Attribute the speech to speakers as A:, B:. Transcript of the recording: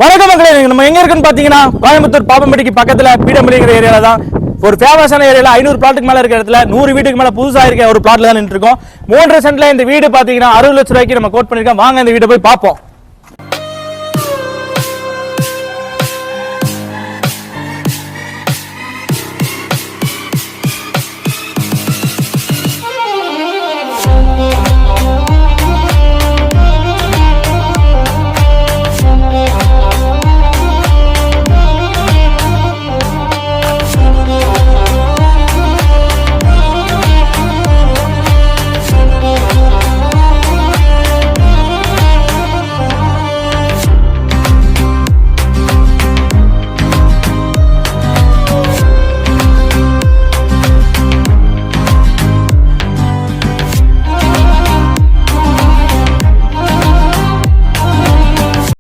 A: வணக்கம் மக்களே, நம்ம எங்க இருக்குன்னு பாத்தீங்கன்னா கோயம்புத்தூர் பாப்பம்பட்டிக்கு பக்கத்துல பீடம்பள்ளிங்கிற ஏரியால தான் ஒரு ஃபேமஸான ஏரியால 500 பிளாட்டுக்கு மேல இருக்கிற இடத்துல 100 வீட்டுக்கு மேல புதுசா இருக்க ஒரு பிளாட்ல தான் நின்று இருக்கோம். 3 சென்ட்ல இந்த வீடு பாத்தீங்கன்னா 60 லட்சம் ரூபாய்க்கு நம்ம கோட் பண்ணிருக்கோம். வாங்க இந்த வீட்டை போய் பார்ப்போம்.